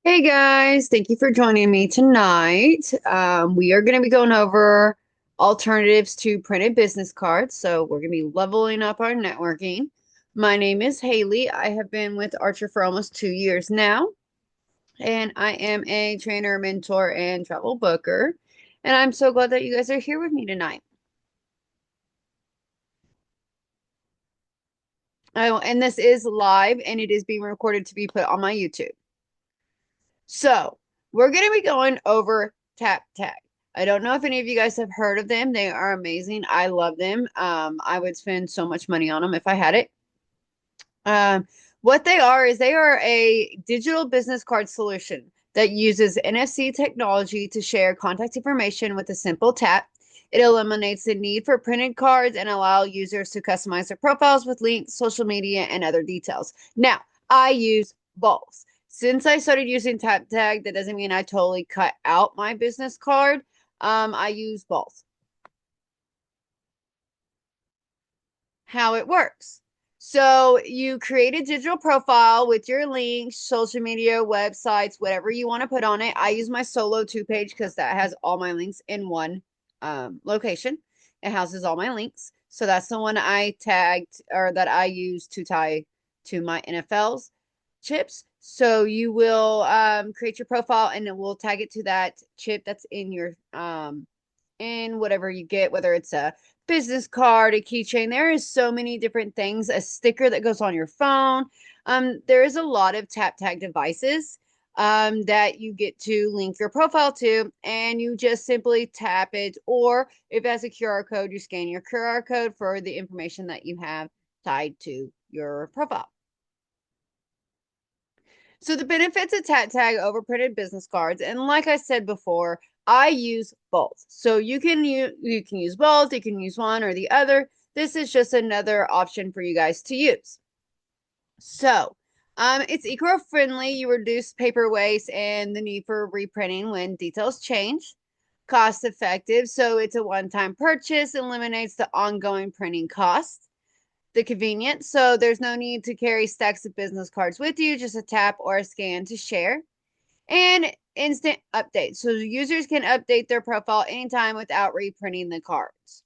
Hey guys, thank you for joining me tonight. We are going to be going over alternatives to printed business cards. So we're going to be leveling up our networking. My name is Haley. I have been with Archer for almost 2 years now, and I am a trainer, mentor, and travel booker. And I'm so glad that you guys are here with me tonight. Oh, and this is live and it is being recorded to be put on my YouTube. So we're going to be going over TapTag. I don't know if any of you guys have heard of them. They are amazing. I love them. I would spend so much money on them if I had it. Um, what they are is they are a digital business card solution that uses NFC technology to share contact information with a simple tap. It eliminates the need for printed cards and allow users to customize their profiles with links, social media, and other details. Now, I use both. Since I started using TapTag, that doesn't mean I totally cut out my business card. I use both. How it works. So you create a digital profile with your links, social media, websites, whatever you want to put on it. I use my solo 2 page because that has all my links in one location. It houses all my links. So that's the one I tagged or that I use to tie to my NFL's chips. So you will create your profile and it will tag it to that chip that's in your in whatever you get, whether it's a business card, a keychain. There is so many different things, a sticker that goes on your phone. There is a lot of tap tag devices that you get to link your profile to, and you just simply tap it, or if it has a QR code, you scan your QR code for the information that you have tied to your profile. So the benefits of TapTag over printed business cards, and like I said before, I use both. So you can use both, you can use one or the other. This is just another option for you guys to use. So it's eco-friendly. You reduce paper waste and the need for reprinting when details change. Cost effective. So it's a one-time purchase, eliminates the ongoing printing costs. The convenience. So there's no need to carry stacks of business cards with you, just a tap or a scan to share. And instant updates. So users can update their profile anytime without reprinting the cards.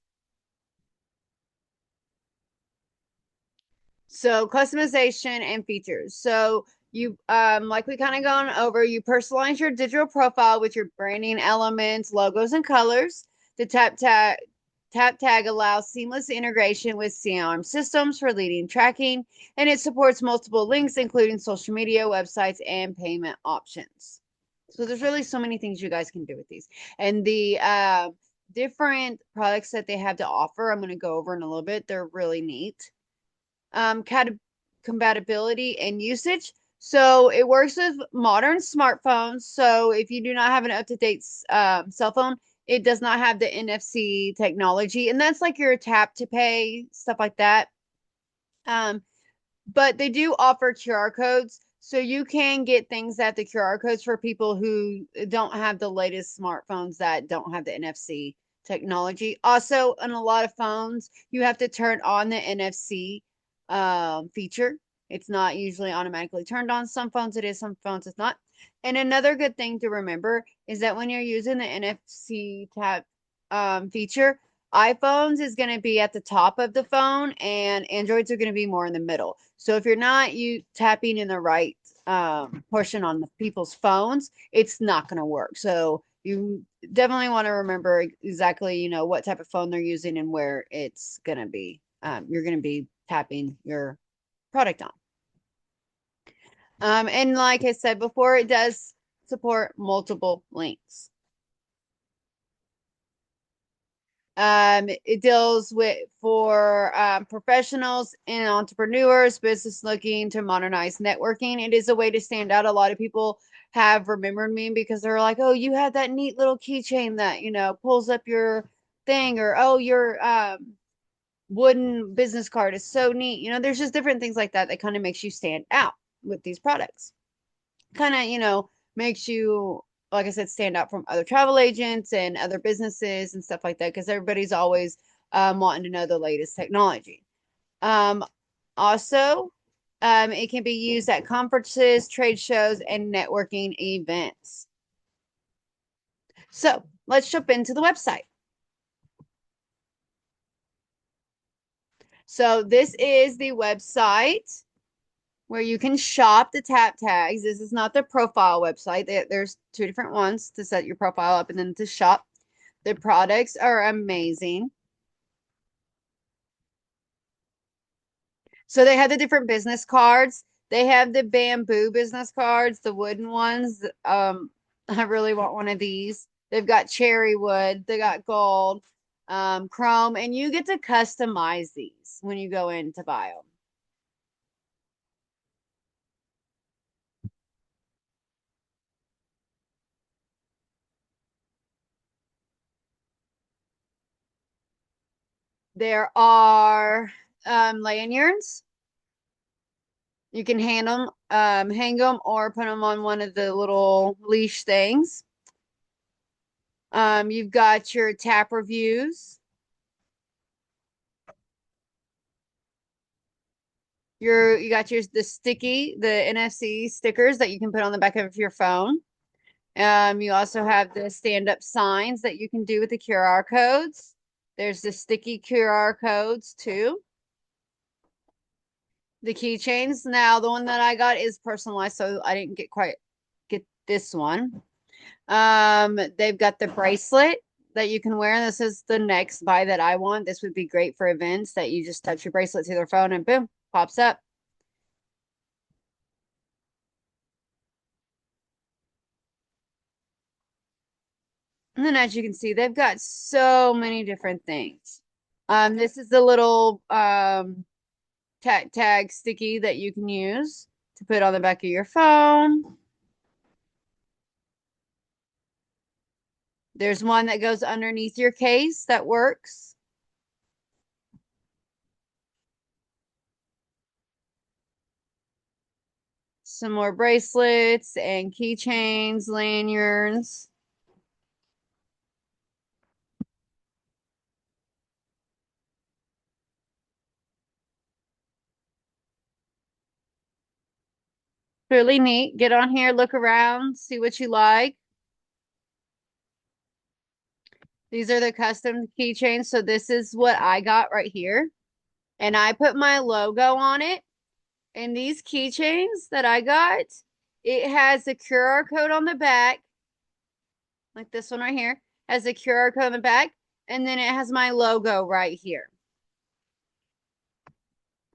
So customization and features. So you like we kind of gone over, you personalize your digital profile with your branding elements, logos, and colors. The tap tag allows seamless integration with CRM systems for leading tracking, and it supports multiple links, including social media, websites, and payment options. So there's really so many things you guys can do with these. And the different products that they have to offer, I'm going to go over in a little bit. They're really neat. Compatibility and usage. So it works with modern smartphones. So if you do not have an up-to-date cell phone, it does not have the NFC technology, and that's like your tap to pay stuff like that. Um, but they do offer QR codes, so you can get things that the QR codes for people who don't have the latest smartphones that don't have the NFC technology. Also, on a lot of phones, you have to turn on the NFC feature. It's not usually automatically turned on. Some phones it is, some phones it's not. And another good thing to remember is that when you're using the NFC tap feature, iPhones is going to be at the top of the phone and Androids are going to be more in the middle. So if you're not you tapping in the right portion on the people's phones, it's not going to work. So you definitely want to remember exactly, what type of phone they're using and where it's going to be. You're going to be tapping your product on. And like I said before, it does support multiple links. It deals with for professionals and entrepreneurs, business looking to modernize networking. It is a way to stand out. A lot of people have remembered me because they're like, "Oh, you had that neat little keychain that pulls up your thing," or "Oh, your wooden business card is so neat." There's just different things like that that kind of makes you stand out with these products. Kind of, makes you, like I said, stand out from other travel agents and other businesses and stuff like that because everybody's always wanting to know the latest technology. Um, also, It can be used at conferences, trade shows, and networking events. So let's jump into the website. So this is the website where you can shop the tap tags. This is not the profile website. There's two different ones to set your profile up and then to shop. The products are amazing. So they have the different business cards. They have the bamboo business cards, the wooden ones. I really want one of these. They've got cherry wood, they got gold, chrome, and you get to customize these when you go in to buy them. There are lanyards. You can hang them, or put them on one of the little leash things. You've got your tap reviews. You got the NFC stickers that you can put on the back of your phone. You also have the stand-up signs that you can do with the QR codes. There's the sticky QR codes too. The keychains. Now, the one that I got is personalized, so I didn't get this one. They've got the bracelet that you can wear. And this is the next buy that I want. This would be great for events that you just touch your bracelet to their phone and boom, pops up. And then as you can see, they've got so many different things. This is the little tag sticky that you can use to put on the back of your phone. There's one that goes underneath your case that works. Some more bracelets and keychains, lanyards. Really neat. Get on here, look around, see what you like. These are the custom keychains. So this is what I got right here. And I put my logo on it. And these keychains that I got, it has a QR code on the back, like this one right here, has a QR code on the back, and then it has my logo right here.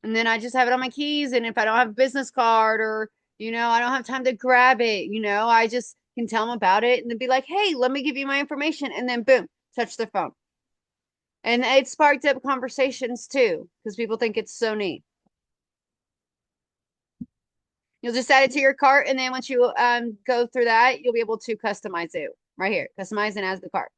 And then I just have it on my keys. And if I don't have a business card or, I don't have time to grab it, I just can tell them about it and then be like, hey, let me give you my information. And then boom, touch their phone. And it sparked up conversations too, because people think it's so neat. You'll just add it to your cart, and then once you go through that, you'll be able to customize it right here. Customize and as the cart.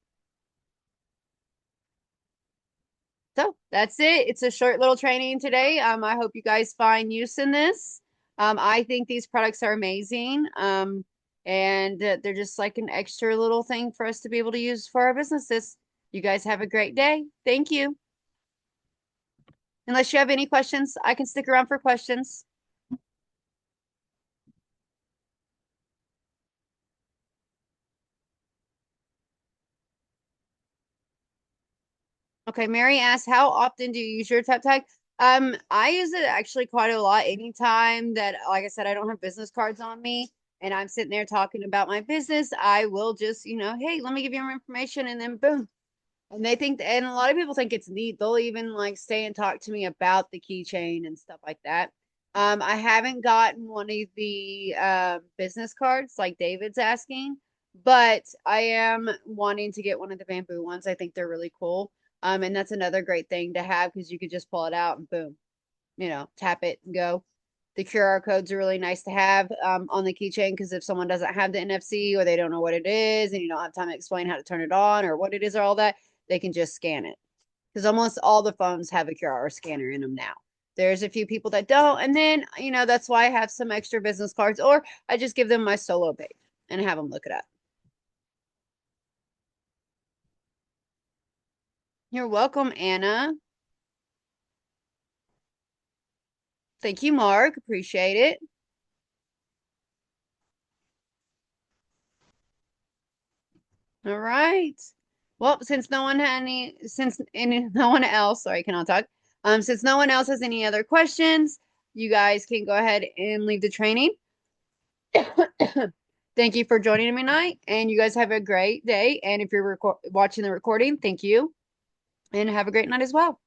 So that's it. It's a short little training today. I hope you guys find use in this. I think these products are amazing. And they're just like an extra little thing for us to be able to use for our businesses. You guys have a great day. Thank you. Unless you have any questions, I can stick around for questions. Okay, Mary asked, how often do you use your TapTag? I use it actually quite a lot. Anytime that, like I said, I don't have business cards on me and I'm sitting there talking about my business, I will just, hey, let me give you more information, and then boom. And and a lot of people think it's neat. They'll even like stay and talk to me about the keychain and stuff like that. I haven't gotten one of the business cards like David's asking, but I am wanting to get one of the bamboo ones. I think they're really cool. And that's another great thing to have because you could just pull it out and boom, tap it and go. The QR codes are really nice to have on the keychain because if someone doesn't have the NFC or they don't know what it is and you don't have time to explain how to turn it on or what it is or all that, they can just scan it. Because almost all the phones have a QR scanner in them now. There's a few people that don't. And then, that's why I have some extra business cards, or I just give them my solo page and have them look it up. You're welcome, Anna. Thank you, Mark. Appreciate it. All right. Well, no one else, sorry, cannot talk. Since no one else has any other questions, you guys can go ahead and leave the training. Thank you for joining me tonight, and you guys have a great day. And if you're watching the recording, thank you, and have a great night as well.